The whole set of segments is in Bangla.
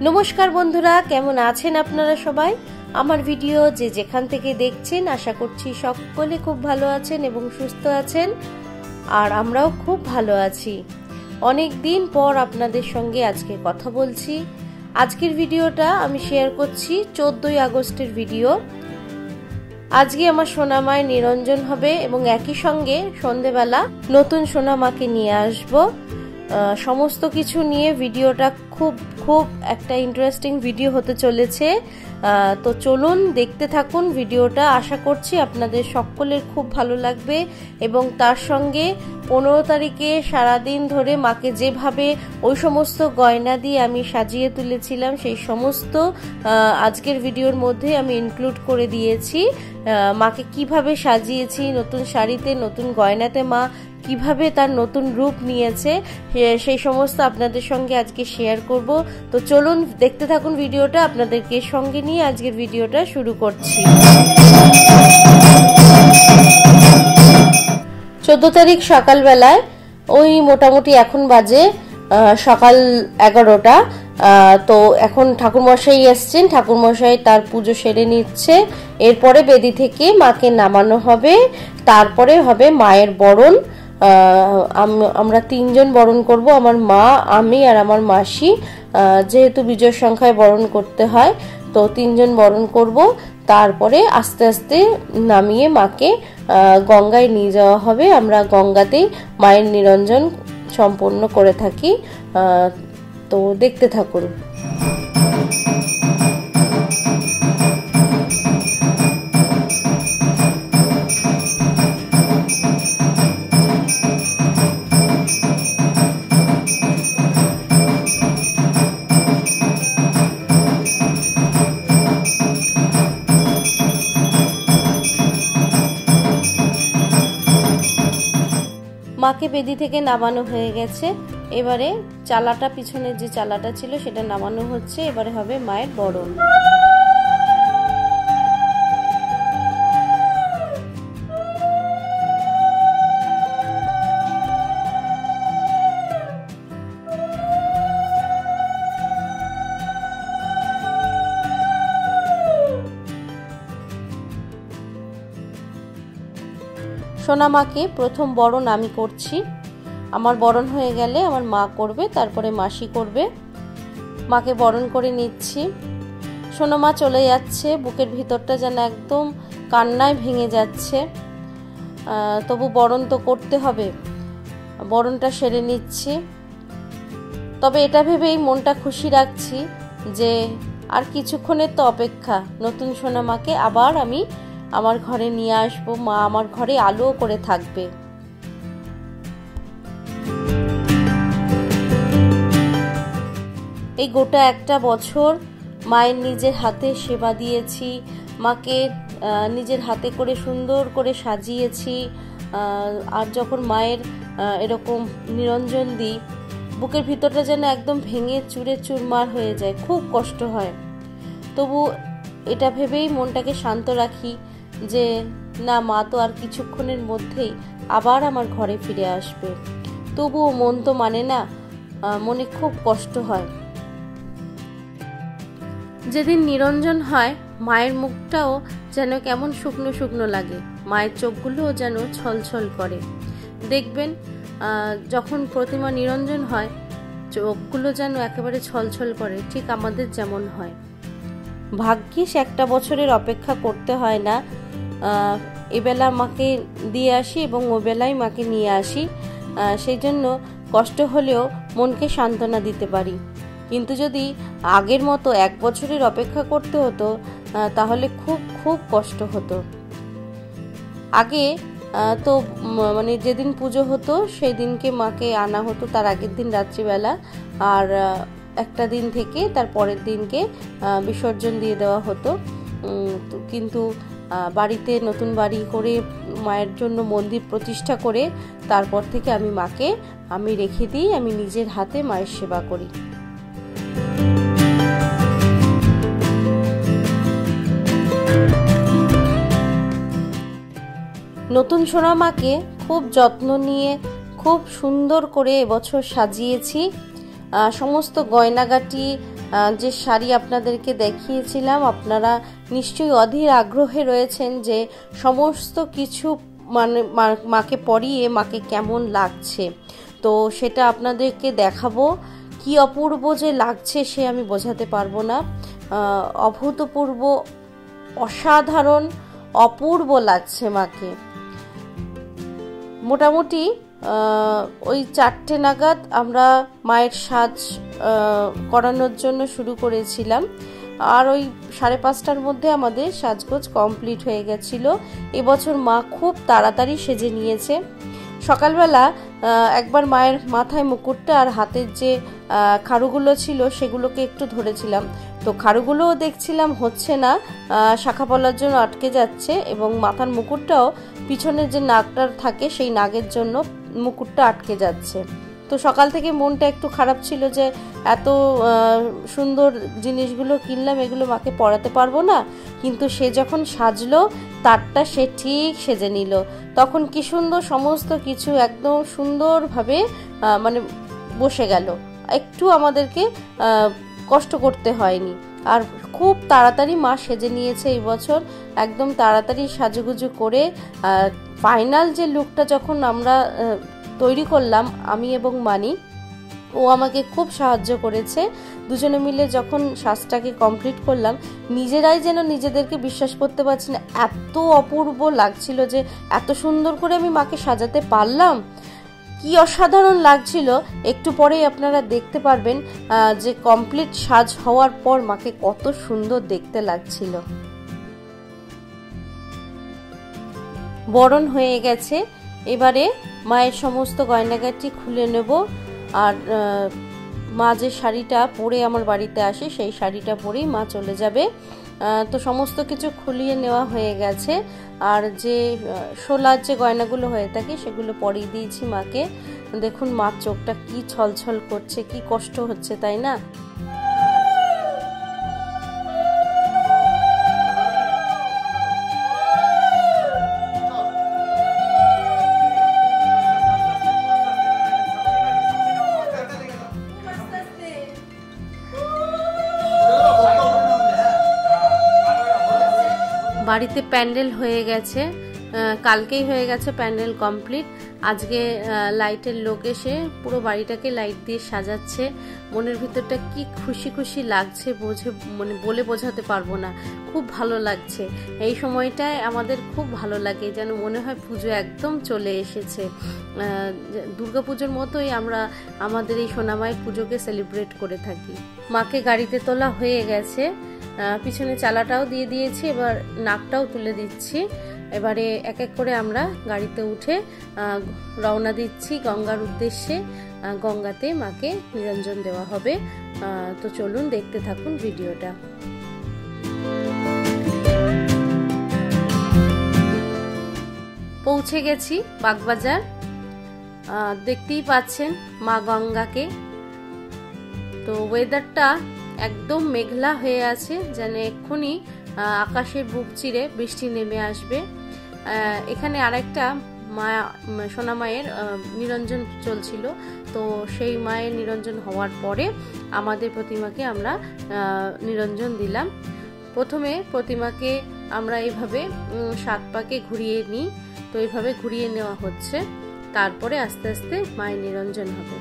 নমস্কার বন্ধুরা, কেমন আছেন আপনারা সবাই? আমার ভিডিও যে যেখান থেকে দেখছেন আশা করছি সকলে খুব ভালো আছেন এবং সুস্থ আছেন। আর আমরাও খুব ভালো আছি। অনেক দিন পর আপনাদের সঙ্গে আজকে কথা বলছি। আজকের ভিডিওটা আমি শেয়ার করছি 14ই আগস্টের ভিডিও। আজকে আমার সোনামায়ের নিরঞ্জন হবে এবং একই সঙ্গে সন্ধেবেলা নতুন সোনামাকে নিয়ে আসবো। সমস্ত কিছু নিয়ে ভিডিওটা খুব একটা ইন্টারেস্টিং ভিডিও হতে চলেছে। তো চলুন দেখতে থাকুন ভিডিওটা। আশা করছি আপনাদের সকলের খুব ভালো লাগবে এবং তার সঙ্গে 15 তারিখে সারাদিন ধরে মাকে যেভাবে ওই সমস্ত গয়না দিয়ে আমি সাজিয়ে তুলেছিলাম সেই সমস্ত আজকের ভিডিওর মধ্যে আমি ইনক্লুড করে দিয়েছি। মাকে কিভাবে সাজিয়েছি, নতুন শাড়িতে নতুন গয়নাতে মা কিভাবে তার নতুন রূপ নিয়েছে সেই সমস্ত আপনাদের সঙ্গে আজকে শেয়ার করব। তো চলুন দেখতে থাকুন ভিডিওটা। আপনাদেরকে সঙ্গে নিয়ে আজকের ভিডিওটা শুরু করছি। 14 তারিখ সকালবেলায় ওই মোটামুটি এখন বাজে সকাল 11টা। তো এখন ঠাকুরমশাই এসছেন, ঠাকুরমশাই তার পুজো সেরে নিচ্ছে। এরপরে বেদি থেকে মাকে নামানো হবে, তারপরে হবে মায়ের বরণ। আমরা 3 জন বরণ করব, আমার মা, আমি আর আমার মাসি। যেহেতু বিজয় সংখ্যায় বরণ করতে হয় তো 3 জন বরণ করব। তারপরে আস্তে আস্তে নামিয়ে মাকে গঙ্গায় নিয়ে যাওয়া হবে। আমরা গঙ্গাতেই মায়ের নিরঞ্জন সম্পন্ন করে থাকি। তো দেখতে থাকুন। মাকে বেদি থেকে নামানো হয়ে গেছে। এবারে চালাটা, পিছনে যে চালাটা ছিল সেটা নামানো হচ্ছে। এবারে হবে মায়ের বরণ। সোনামাকে প্রথম বরণ আমি করছি। আমার বরণ হয়ে গেলে আমার মা করবে, তারপরে মাসি করবে। মাকে বরণ করে নিচ্ছি। সোনামা চলে যাচ্ছে, বুকের ভিতরটা যেন একদম কান্নায় ভেঙে যাচ্ছে। তবু বরণ তো করতে হবে, বরণটা সেরে নিচ্ছি। তবে এটা ভেবেই মনটা খুশি রাখছি যে আর কিছুক্ষণের তো অপেক্ষা, নতুন সোনামাকে আবার আমি আমার ঘরে নিয়ে আসবো। মা আমার ঘরে আলো করে থাকবে। এই গোটা একটা বছর মায়ের নিজের হাতে সেবা দিয়েছি, মাকে নিজের হাতে করে সুন্দর করে সাজিয়েছি। আর যখন মায়ের এরকম নিরঞ্জন দিই, বুকের ভিতরটা যেন একদম ভেঙে চুরে চুরমার হয়ে যায়, খুব কষ্ট হয়। তবু এটা ভেবেই মনটাকে শান্ত রাখি যে না, মা তো আর কিছুক্ষণের মধ্যেই আবার আমার ঘরে ফিরে আসবে। তবুও মন তো মানে না, মনে খুব কষ্ট হয়। যেদিন নিরঞ্জন হয় মায়ের মুখটাও যেন কেমন শুকনো শুকনো লাগে, মায়ের চোখগুলোও যেন ছলছল করে। দেখবেন যখন প্রতিমা নিরঞ্জন হয় চোখগুলো যেন একেবারে ছলছল করে, ঠিক আমাদের যেমন হয়। ভাগ্যিস একটা বছরের অপেক্ষা করতে হয় না। এবেলা মাকে দিয়ে আসি এবং ওবেলায় মাকে নিয়ে আসি। সেই জন্য কষ্ট হলেও মনকে সান্ত্বনা দিতে পারি। কিন্তু যদি আগের মতো 1 বছরের অপেক্ষা করতে হতো তাহলে খুব খুব কষ্ট হতো। আগে তো মানে যেদিন পুজো হতো সেই দিনকে মাকে আনা হতো তার আগের দিন রাত্রিবেলা, আর একটা দিন থেকে তার পরের দিনকে বিসর্জন দিয়ে দেওয়া হতো। কিন্তু বাড়িতে নতুন বাড়ি করে মায়ের জন্য মন্দির প্রতিষ্ঠা করে তারপর থেকে আমি মাকে রেখে দিই, আমি নিজের হাতে মায়ের সেবা করি। নতুন সোনামাকে খুব যত্ন নিয়ে খুব সুন্দর করে এবছর সাজিয়েছি। সমস্ত গয়নাগাটি যে শাড়ি আপনাদেরকে দেখিয়েছিলাম, আপনারা নিশ্চয়ই অধীর আগ্রহে রয়েছেন যে সমস্ত কিছু মানে মাকে পরিয়ে মাকে কেমন লাগছে। তো সেটা আপনাদেরকে দেখাবো। কি অপূর্ব যে লাগছে সে আমি বোঝাতে পারবো না। অভূতপূর্ব, অসাধারণ, অপূর্ব লাগছে মাকে। মোটামুটি ওই 4টে নাগাদ আমরা মায়ের সাজ করানোর জন্য শুরু করেছিলাম, আর ওই 5:30টার মধ্যে আমাদের সাজগোজ কমপ্লিট হয়ে গেছিল। এবছর মা খুব তাড়াতাড়ি সেজে নিয়েছে। সকালবেলা একবার মায়ের মাথায় মুকুটটা আর হাতের যে খাড়ুগুলো ছিল সেগুলোকে একটু ধরেছিলাম, তো খাড়ুগুলোও দেখছিলাম হচ্ছে না, শাখা পলার জন্য আটকে যাচ্ছে, এবং মাথার মুকুটটাও পিছনের যে নাগটা থাকে সেই নাগের জন্য মুকুটটা আটকে যাচ্ছে। তো সকাল থেকে মনটা একটু খারাপ ছিল যে এত সুন্দর জিনিসগুলো কিনলাম, এগুলো মাকে পরাতে পারবো না। কিন্তু সে যখন সাজলো তারটা সে ঠিক সেজে নিল, তখন কি সুন্দর সমস্ত কিছু একদম সুন্দরভাবে মানে বসে গেল, একটু আমাদেরকে কষ্ট করতে হয়নি। আর খুব তাড়াতাড়ি মা সেজে নিয়েছে এই বছর, একদম তাড়াতাড়ি সাজুগুজু করে। ফাইনাল যে লুকটা যখন আমরা তৈরি করলাম আমি এবং মানি, ও আমাকে খুব সাহায্য করেছে। দুজনে মিলে যখন সাজটাকে কমপ্লিট করলাম, নিজেরাই যেন নিজেদেরকে বিশ্বাস করতে পারছি না, এত অপূর্ব লাগছিল যে এত সুন্দর করে আমি মাকে সাজাতে পারলাম। কি অসাধারণ লাগছিল। একটু পরেই আপনারা দেখতে পারবেন যে কমপ্লিট সাজ হওয়ার পর মাকে কত সুন্দর দেখতে লাগছিল। বরণ হয়ে গেছে, এবারে মায়ের সমস্ত গয়নাগাটি খুলে নেব। আর মা যে শাড়িটা পরে আমার বাড়িতে আসে সেই শাড়িটা পরেই মা চলে যাবে। তো সমস্ত কিছু খুলিয়ে নেওয়া হয়ে গেছে, আর যে শোলার যে গয়নাগুলো হয়ে থাকে সেগুলো পরিয়ে দিয়েছি মাকে। দেখুন মার চোখটা কি ছলছল করছে, কি কষ্ট হচ্ছে, তাই না? বাড়িতে প্যান্ডেল হয়ে গেছে, কালকেই হয়ে গেছে প্যান্ডেল কমপ্লিট। আজকে লাইটের লোক এসে পুরো বাড়িটাকে লাইট দিয়ে সাজাচ্ছে। মনের ভিতরটা কি খুশি খুশি লাগছে মানে বলে বোঝাতে পারবো না, খুব ভালো লাগছে। এই সময়টায় আমাদের খুব ভালো লাগে, যেন মনে হয় পুজো একদম চলে এসেছে। দুর্গাপুজোর মতোই আমরা আমাদের এই সোনামায়ের পুজোকে সেলিব্রেট করে থাকি। মাকে গাড়িতে তোলা হয়ে গেছে, পিছনে চালাটাও দিয়ে দিয়েছি, এবার নাকটাও তুলে দিচ্ছি। এবারে এক এক করে আমরা গাড়িতে উঠে রওনা দিচ্ছি গঙ্গার উদ্দেশ্যে। গঙ্গাতে মাকে নিরঞ্জন দেওয়া হবে। তো চলুন দেখতে থাকুন ভিডিওটা। পৌঁছে গেছি বাগবাজার, দেখতেই পাচ্ছেন মা গঙ্গাকে। তো ওয়েদারটা একদম মেঘলা হয়ে আছে, যেন এক্ষুনি আকাশের বুক চিরে বৃষ্টি নেমে আসবে। এখানে আরেকটা মা সোনা মায়ের নিরঞ্জন চলছিল, তো সেই মায়ের নিরঞ্জন হওয়ার পরে আমাদের প্রতিমাকে আমরা নিরঞ্জন দিলাম। প্রথমে প্রতিমাকে আমরা এইভাবে 7 পাকে ঘুরিয়ে নিই, তো এইভাবে ঘুরিয়ে নেওয়া হচ্ছে, তারপরে আস্তে আস্তে মায়ের নিরঞ্জন হবে।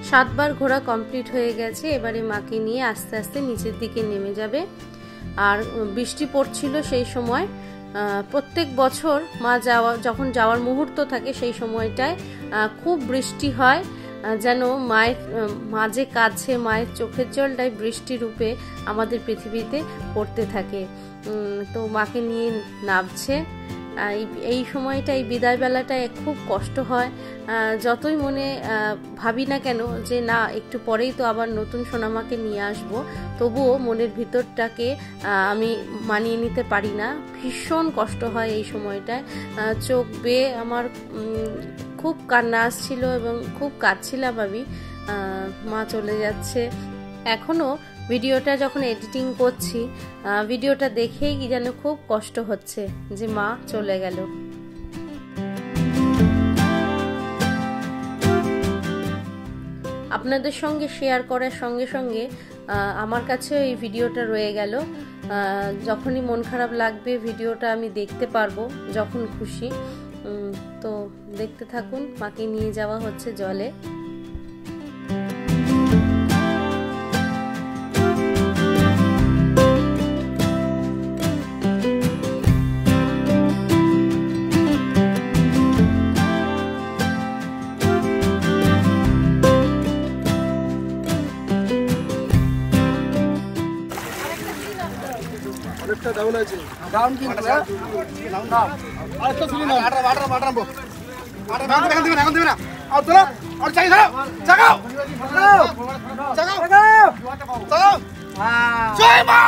সাতবার ঘোরা কমপ্লিট হয়ে গেছে, এবারে মাকে নিয়ে আস্তে আস্তে নিচের দিকে নেমে যাবে। আর বৃষ্টি পড়ছিল সেই সময়। প্রত্যেক বছর মা যখন যাওয়ার মুহূর্ত থাকে সেই সময়টায় খুব বৃষ্টি হয়, যেন মা যে কাছে মায়ের চোখের জলটাই বৃষ্টি রূপে আমাদের পৃথিবীতে পড়তে থাকে। তো মাকে নিয়ে নামছে। এই সময়টা, এই বিদায় বেলাটায় খুব কষ্ট হয়। যতই মনে ভাবি না কেন যে না একটু পরেই তো আবার নতুন সোনামাকে নিয়ে আসব, তবুও মনের ভিতরটাকে আমি মানিয়ে নিতে পারি না। ভীষণ কষ্ট হয় এই সময়টায়। চোখ বেয়ে আমার খুব কান্না আসছিল এবং খুব কাঁদছিলাম আমি। মা চলে যাচ্ছে। এখনো ভিডিওটা যখন এডিটিং করছি ভিডিওটা দেখেই কি যেন খুব কষ্ট হচ্ছে যে মা চলে গেল। আপনাদের সঙ্গে শেয়ার করার সঙ্গে সঙ্গে আমার কাছে এই ভিডিওটা রয়ে গেল। যখনই মন খারাপ লাগবে ভিডিওটা আমি দেখতে পারবো যখন খুশি। তো দেখতে থাকুন। মাকে নিয়ে যাওয়া হচ্ছে জলে। অনেকটা ডাউন আছে, ডাউন কিন্তু নাও আরেকটা ছিল না, ওয়াটার এখন দিবে না আর চলো আর চাই দাও জাগাও জাগাও জাগাও জাগাও জয় মা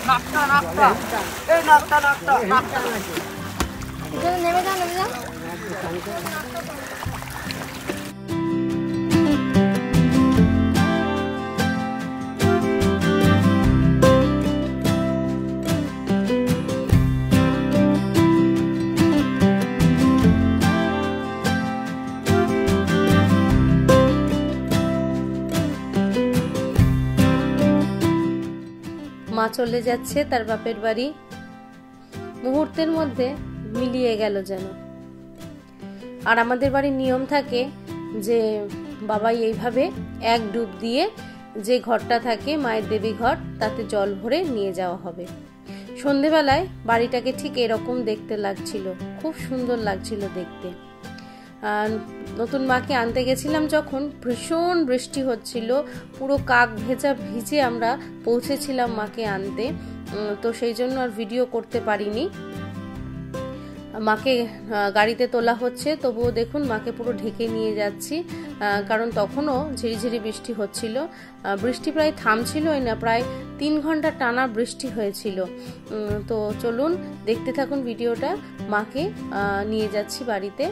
নাকটা নাকটা এই নাকটা নাকটা নাকটা নেমে যাও মা চলে যাচ্ছে তার বাপের বাড়ি। মুহূর্তের মধ্যে মিলিয়ে গেল যেন। আর আমাদের বাড়ির নিয়ম থাকে যে বাবাই এইভাবে এক ডুব দিয়ে যে ঘরটা থাকে মায়ের দেবী ঘর তাতে জল ভরে নিয়ে যাওয়া হবে। সন্ধেবেলায় বাড়িটাকে ঠিক এরকম দেখতে লাগছিল, খুব সুন্দর লাগছিল দেখতে। নতুন মাকে আনতে গেছিলাম যখন ভীষণ বৃষ্টি হচ্ছিল, পুরো কাক ভেজা ভিজে আমরা পৌঁছেছিলাম মাকে আনতে। তো সেই জন্য আর ভিডিও করতে পারিনি। মাকে গাড়িতে তোলা হচ্ছে, তবুও দেখুন মাকে পুরো ঢেকে নিয়ে যাচ্ছি, কারণ তখনও ঝিরিঝিরি বৃষ্টি হচ্ছিল। বৃষ্টি প্রায় থামছিলই না, প্রায় 3 ঘন্টা টানা বৃষ্টি হয়েছিল। তো চলুন দেখতে থাকুন ভিডিওটা। মাকে নিয়ে যাচ্ছি বাড়িতে।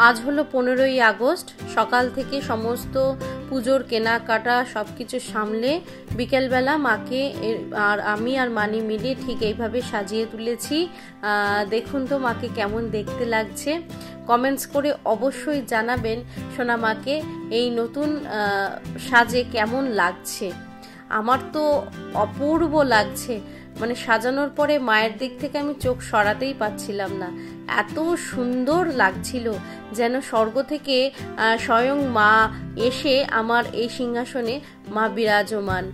আজ হলো 15ই আগস্ট। সকাল থেকে সমস্ত পুজোর কেনাকাটা সবকিছু সামলে বিকেলবেলা মাকে আর আমি আর মানি মিলে ঠিক এইভাবে সাজিয়ে তুলেছি। দেখুন তো মাকে কেমন দেখতে লাগছে। কমেন্টস করে অবশ্যই জানাবেন সোনা মাকে এই নতুন সাজে কেমন লাগছে। আমার তো অপূর্ব লাগছে, মানে সাজানোর পরে মায়ের দিক থেকে আমি চোখ সরাতেই পাচ্ছিলাম না, এত সুন্দর লাগছিল, যেন স্বর্গ থেকে স্বয়ং মা এসে আমার এই সিংহাসনে মা বিরাজমান।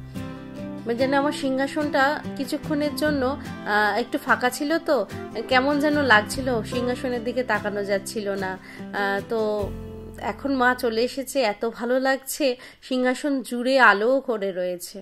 যেন আমার সিংহাসনটা কিছুক্ষণের জন্য একটু ফাঁকা ছিল, তো কেমন যেন লাগছিল, সিংহাসনের দিকে তাকানো যাচ্ছিল না। তো এখন মা চলে এসেছে, এত ভালো লাগছে, সিংহাসন জুড়ে আলো করে রয়েছে।